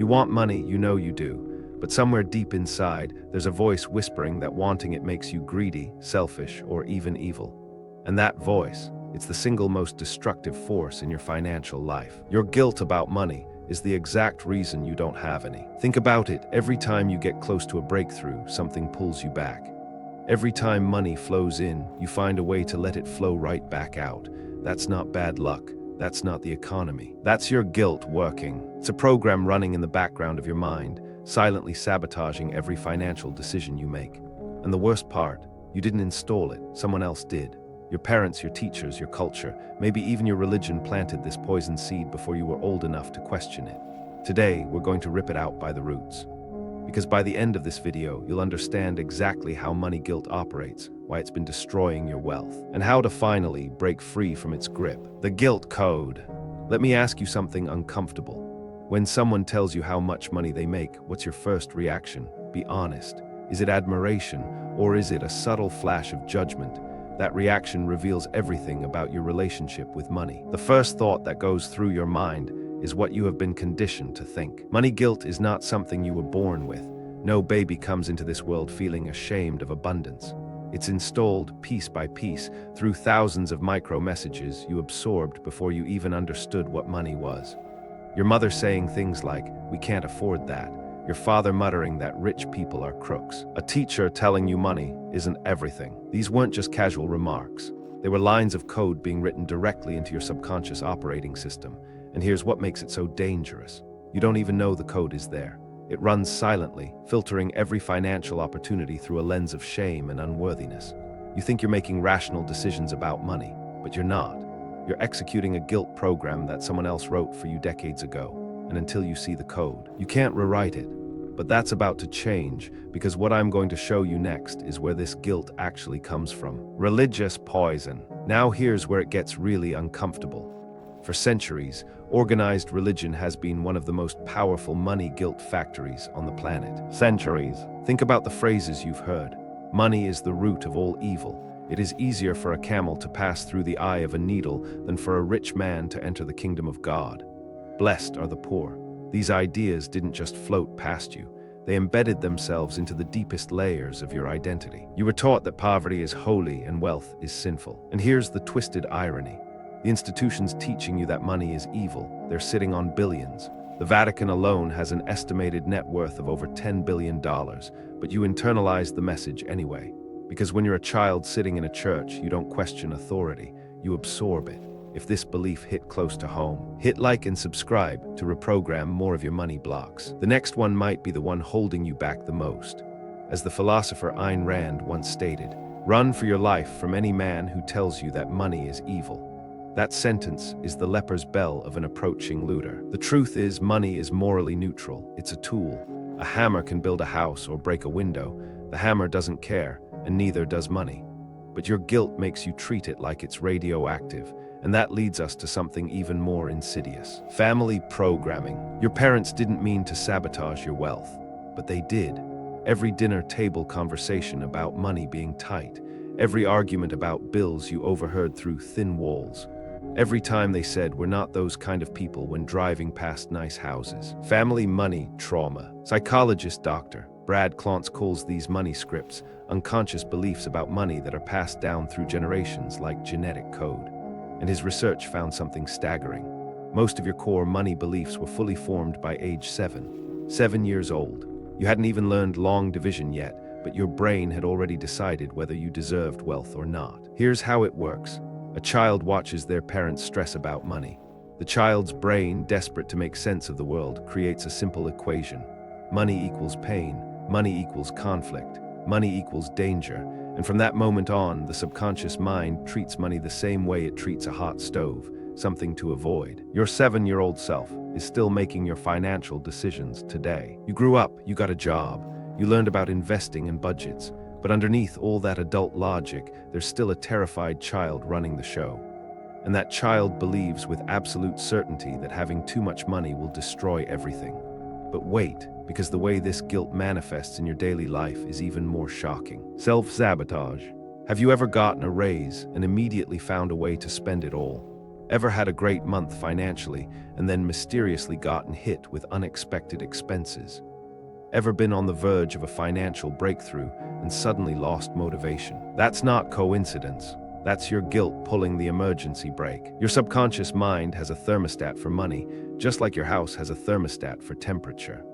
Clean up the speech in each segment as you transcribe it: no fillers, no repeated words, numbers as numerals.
You want money, you know you do, but somewhere deep inside, there's a voice whispering that wanting it makes you greedy, selfish, or even evil. And that voice, it's the single most destructive force in your financial life. Your guilt about money is the exact reason you don't have any. Think about it. Every time you get close to a breakthrough, something pulls you back. Every time money flows in, you find a way to let it flow right back out. That's not bad luck. That's not the economy. That's your guilt working. It's a program running in the background of your mind, silently sabotaging every financial decision you make. And the worst part, you didn't install it, someone else did. Your parents, your teachers, your culture, maybe even your religion planted this poison seed before you were old enough to question it. Today, we're going to rip it out by the roots. Because by the end of this video, you'll understand exactly how money guilt operates, why it's been destroying your wealth, and how to finally break free from its grip. The guilt code. Let me ask you something uncomfortable. When someone tells you how much money they make, what's your first reaction? Be honest. Is it admiration, or is it a subtle flash of judgment? That reaction reveals everything about your relationship with money. The first thought that goes through your mind is what you have been conditioned to think. Money guilt is not something you were born with. No baby comes into this world feeling ashamed of abundance. It's installed piece by piece through thousands of micro messages you absorbed before you even understood what money was. Your mother saying things like, "We can't afford that." Your father muttering that rich people are crooks. A teacher telling you money isn't everything. These weren't just casual remarks. They were lines of code being written directly into your subconscious operating system. And here's what makes it so dangerous. You don't even know the code is there. It runs silently, filtering every financial opportunity through a lens of shame and unworthiness. You think you're making rational decisions about money, but you're not. You're executing a guilt program that someone else wrote for you decades ago. And until you see the code, you can't rewrite it. But that's about to change, because what I'm going to show you next is where this guilt actually comes from. Religious poison. Now here's where it gets really uncomfortable. For centuries, organized religion has been one of the most powerful money guilt factories on the planet. Centuries. Think about the phrases you've heard. Money is the root of all evil. It is easier for a camel to pass through the eye of a needle than for a rich man to enter the kingdom of God. Blessed are the poor. These ideas didn't just float past you. They embedded themselves into the deepest layers of your identity. You were taught that poverty is holy and wealth is sinful. And here's the twisted irony. The institutions teaching you that money is evil, they're sitting on billions. The Vatican alone has an estimated net worth of over $10 billion, but you internalize the message anyway. Because when you're a child sitting in a church, you don't question authority, you absorb it. If this belief hit close to home, hit like and subscribe to reprogram more of your money blocks. The next one might be the one holding you back the most. As the philosopher Ayn Rand once stated, "Run for your life from any man who tells you that money is evil." That sentence is the leper's bell of an approaching looter. The truth is, money is morally neutral. It's a tool. A hammer can build a house or break a window. The hammer doesn't care, and neither does money. But your guilt makes you treat it like it's radioactive. And that leads us to something even more insidious. Family programming. Your parents didn't mean to sabotage your wealth, but they did. Every dinner table conversation about money being tight. Every argument about bills you overheard through thin walls. Every time they said, "We're not those kind of people," when driving past nice houses. Family money trauma. Psychologist Dr. Brad Klontz calls these money scripts unconscious beliefs about money that are passed down through generations like genetic code. And his research found something staggering. Most of your core money beliefs were fully formed by age 7 years old. You hadn't even learned long division yet, but your brain had already decided whether you deserved wealth or not. Here's how it works. A child watches their parents stress about money. The child's brain, desperate to make sense of the world, creates a simple equation. Money equals pain, money equals conflict, money equals danger. And from that moment on, the subconscious mind treats money the same way it treats a hot stove, something to avoid. Your 7-year-old self is still making your financial decisions today. You grew up, you got a job, you learned about investing and budgets, but underneath all that adult logic, there's still a terrified child running the show. And that child believes with absolute certainty that having too much money will destroy everything. But wait, because the way this guilt manifests in your daily life is even more shocking. Self-sabotage. Have you ever gotten a raise and immediately found a way to spend it all? Ever had a great month financially and then mysteriously gotten hit with unexpected expenses? Ever been on the verge of a financial breakthrough and suddenly lost motivation? That's not coincidence. That's your guilt pulling the emergency brake. Your subconscious mind has a thermostat for money, just like your house has a thermostat for temperature.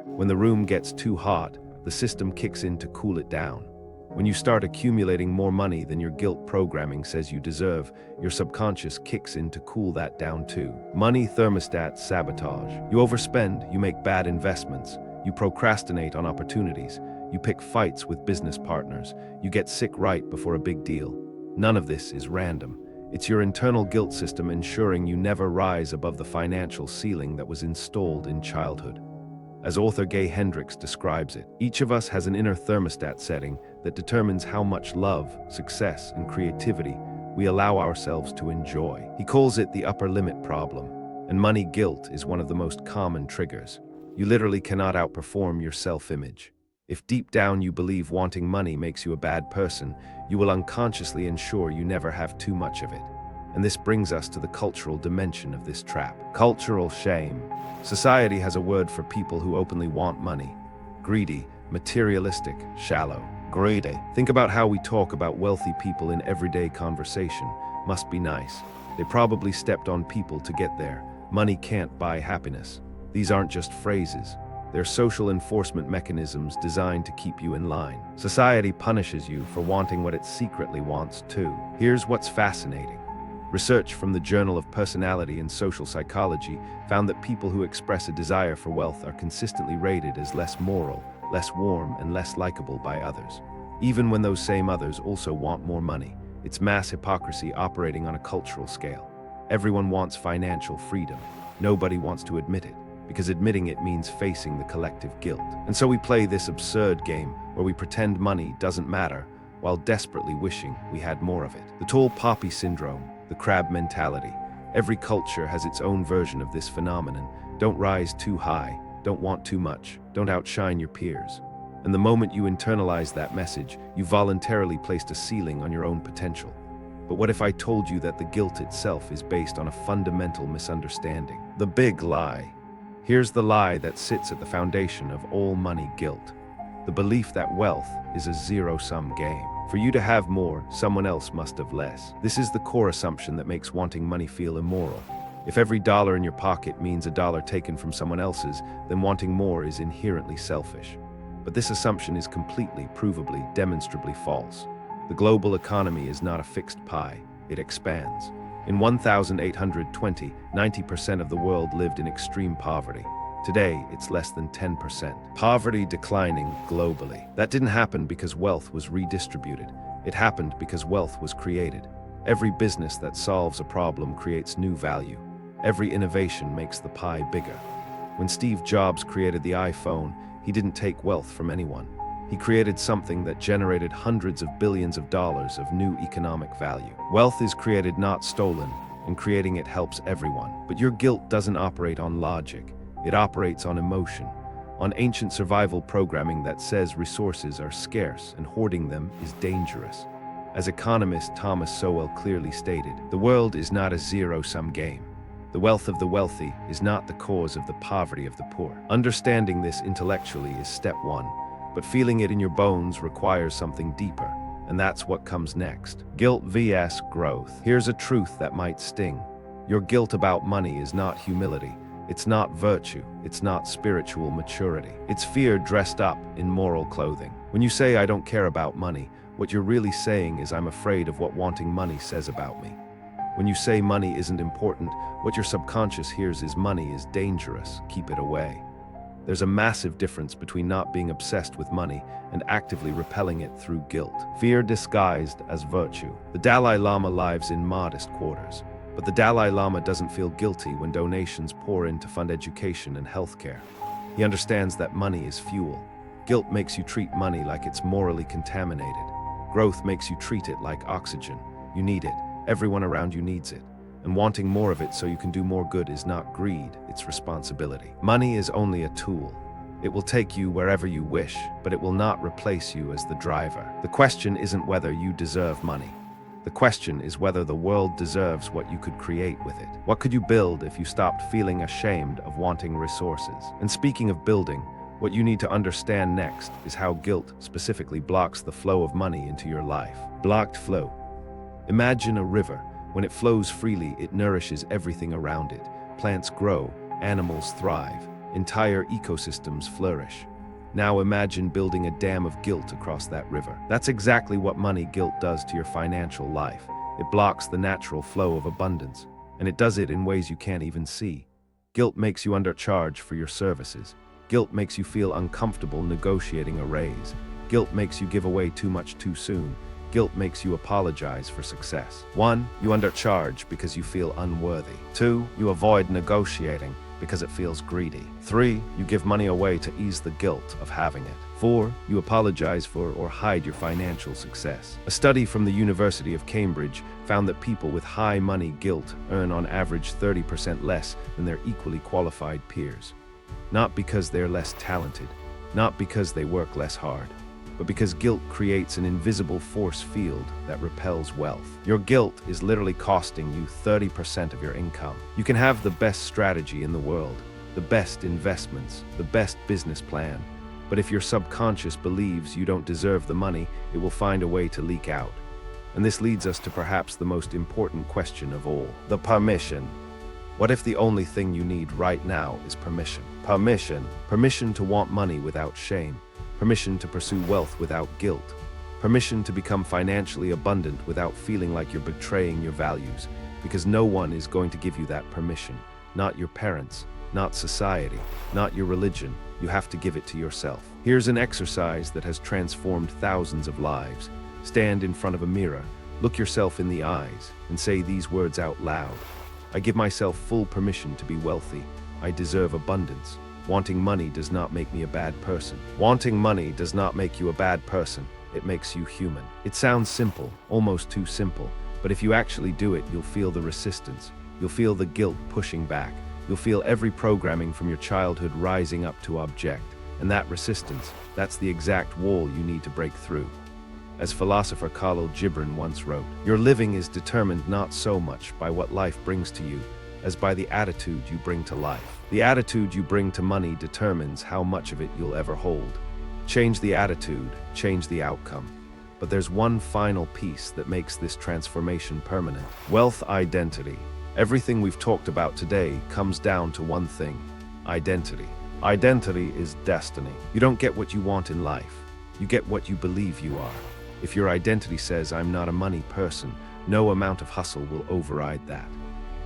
When the room gets too hot, the system kicks in to cool it down. When you start accumulating more money than your guilt programming says you deserve, your subconscious kicks in to cool that down too. Money thermostat sabotage. You overspend, you make bad investments, you procrastinate on opportunities, you pick fights with business partners, you get sick right before a big deal. None of this is random. It's your internal guilt system ensuring you never rise above the financial ceiling that was installed in childhood. As author Gay Hendricks describes it, each of us has an inner thermostat setting that determines how much love, success, and creativity we allow ourselves to enjoy. He calls it the upper limit problem, and money guilt is one of the most common triggers. You literally cannot outperform your self-image. If deep down you believe wanting money makes you a bad person, you will unconsciously ensure you never have too much of it. And this brings us to the cultural dimension of this trap. Cultural shame. Society has a word for people who openly want money. Greedy, materialistic, shallow. Greedy. Think about how we talk about wealthy people in everyday conversation. Must be nice. They probably stepped on people to get there. Money can't buy happiness. These aren't just phrases. They're social enforcement mechanisms designed to keep you in line. Society punishes you for wanting what it secretly wants too. Here's what's fascinating. Research from the Journal of Personality and Social Psychology found that people who express a desire for wealth are consistently rated as less moral, less warm, and less likable by others. Even when those same others also want more money. It's mass hypocrisy operating on a cultural scale. Everyone wants financial freedom. Nobody wants to admit it, because admitting it means facing the collective guilt. And so we play this absurd game where we pretend money doesn't matter while desperately wishing we had more of it. The tall poppy syndrome, the crab mentality. Every culture has its own version of this phenomenon. Don't rise too high, don't want too much, don't outshine your peers. And the moment you internalize that message, you voluntarily placed a ceiling on your own potential. But what if I told you that the guilt itself is based on a fundamental misunderstanding? The big lie. Here's the lie that sits at the foundation of all money guilt. The belief that wealth is a zero-sum game. For you to have more, someone else must have less. This is the core assumption that makes wanting money feel immoral. If every dollar in your pocket means a dollar taken from someone else's, then wanting more is inherently selfish. But this assumption is completely, provably, demonstrably false. The global economy is not a fixed pie. It expands. In 1820, 90% of the world lived in extreme poverty. Today, it's less than 10%. Poverty declining globally. That didn't happen because wealth was redistributed. It happened because wealth was created. Every business that solves a problem creates new value. Every innovation makes the pie bigger. When Steve Jobs created the iPhone, he didn't take wealth from anyone. He created something that generated hundreds of billions of dollars of new economic value. Wealth is created, not stolen, and creating it helps everyone. But your guilt doesn't operate on logic. It operates on emotion, on ancient survival programming that says resources are scarce and hoarding them is dangerous. As economist Thomas Sowell clearly stated, the world is not a zero-sum game. The wealth of the wealthy is not the cause of the poverty of the poor. Understanding this intellectually is step one, but feeling it in your bones requires something deeper, and that's what comes next. Guilt vs. growth. Here's a truth that might sting. Your guilt about money is not humility. It's not virtue, it's not spiritual maturity. It's fear dressed up in moral clothing. When you say, I don't care about money, what you're really saying is, I'm afraid of what wanting money says about me. When you say money isn't important, what your subconscious hears is, money is dangerous, keep it away. There's a massive difference between not being obsessed with money and actively repelling it through guilt. Fear disguised as virtue. The Dalai Lama lives in modest quarters. But the Dalai Lama doesn't feel guilty when donations pour in to fund education and healthcare. He understands that money is fuel. Guilt makes you treat money like it's morally contaminated. Growth makes you treat it like oxygen. You need it. Everyone around you needs it. And wanting more of it so you can do more good is not greed, it's responsibility. Money is only a tool. It will take you wherever you wish, but it will not replace you as the driver. The question isn't whether you deserve money. The question is whether the world deserves what you could create with it. What could you build if you stopped feeling ashamed of wanting resources? And speaking of building, what you need to understand next is how guilt specifically blocks the flow of money into your life. Blocked flow. Imagine a river. When it flows freely, it nourishes everything around it. Plants grow, animals thrive, entire ecosystems flourish. Now imagine building a dam of guilt across that river. That's exactly what money guilt does to your financial life. It blocks the natural flow of abundance, and it does it in ways you can't even see. Guilt makes you undercharge for your services. Guilt makes you feel uncomfortable negotiating a raise. Guilt makes you give away too much too soon. Guilt makes you apologize for success. 1. You undercharge because you feel unworthy. 2. You avoid negotiating because it feels greedy. 3. You give money away to ease the guilt of having it. 4. You apologize for or hide your financial success. A study from the University of Cambridge found that people with high money guilt earn on average 30% less than their equally qualified peers. Not because they're less talented, not because they work less hard, but because guilt creates an invisible force field that repels wealth. Your guilt is literally costing you 30% of your income. You can have the best strategy in the world, the best investments, the best business plan, but if your subconscious believes you don't deserve the money, it will find a way to leak out. And this leads us to perhaps the most important question of all, the permission. What if the only thing you need right now is permission? Permission to want money without shame. Permission to pursue wealth without guilt. Permission to become financially abundant without feeling like you're betraying your values, because no one is going to give you that permission. Not your parents, not society, not your religion. You have to give it to yourself. Here's an exercise that has transformed thousands of lives. Stand in front of a mirror, look yourself in the eyes, and say these words out loud. I give myself full permission to be wealthy. I deserve abundance. Wanting money does not make me a bad person. Wanting money does not make you a bad person. It makes you human. It sounds simple, almost too simple, but if you actually do it, you'll feel the resistance. You'll feel the guilt pushing back. You'll feel every programming from your childhood rising up to object. And that resistance, that's the exact wall you need to break through. As philosopher Khalil Gibran once wrote, your living is determined not so much by what life brings to you, as by the attitude you bring to life. The attitude you bring to money determines how much of it you'll ever hold. Change the attitude, change the outcome. But there's one final piece that makes this transformation permanent. Wealth identity. Everything we've talked about today comes down to one thing: identity. Identity is destiny. You don't get what you want in life. You get what you believe you are. If your identity says, I'm not a money person, no amount of hustle will override that.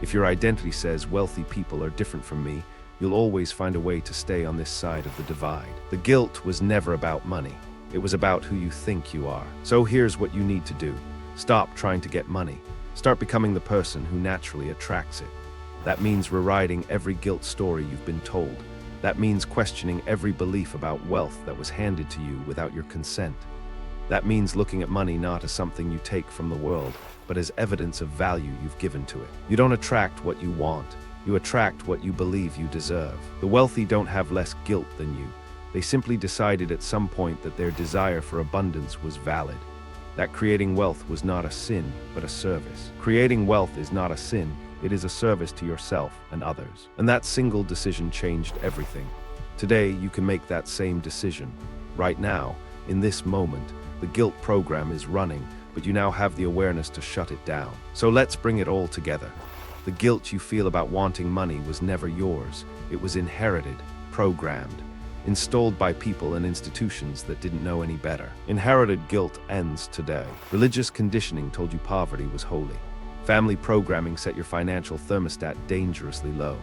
If your identity says wealthy people are different from me, you'll always find a way to stay on this side of the divide. The guilt was never about money. It was about who you think you are. So here's what you need to do. Stop trying to get money. Start becoming the person who naturally attracts it. That means rewriting every guilt story you've been told. That means questioning every belief about wealth that was handed to you without your consent. That means looking at money not as something you take from the world, but as evidence of value you've given to it. You don't attract what you want. You attract what you believe you deserve. The wealthy don't have less guilt than you. They simply decided at some point that their desire for abundance was valid. That creating wealth was not a sin, but a service. Creating wealth is not a sin. It is a service to yourself and others. And that single decision changed everything. Today, you can make that same decision. Right now, in this moment, the guilt program is running, but you now have the awareness to shut it down. So let's bring it all together. The guilt you feel about wanting money was never yours. It was inherited, programmed, installed by people and institutions that didn't know any better. Inherited guilt ends today. Religious conditioning told you poverty was holy. Family programming set your financial thermostat dangerously low.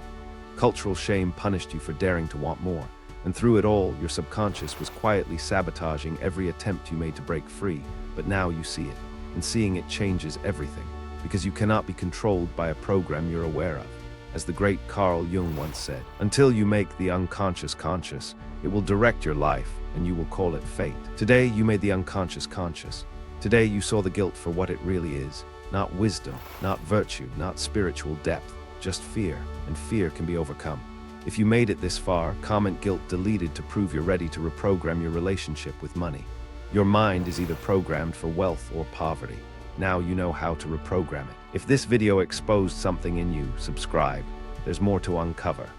Cultural shame punished you for daring to want more. And through it all, your subconscious was quietly sabotaging every attempt you made to break free. But now you see it, and seeing it changes everything, because you cannot be controlled by a program you're aware of. As the great Carl Jung once said, until you make the unconscious conscious, it will direct your life, and you will call it fate. Today, you made the unconscious conscious. Today, you saw the guilt for what it really is. Not wisdom, not virtue, not spiritual depth, just fear, and fear can be overcome. If you made it this far, comment guilt deleted to prove you're ready to reprogram your relationship with money. Your mind is either programmed for wealth or poverty. Now you know how to reprogram it. If this video exposed something in you, subscribe. There's more to uncover.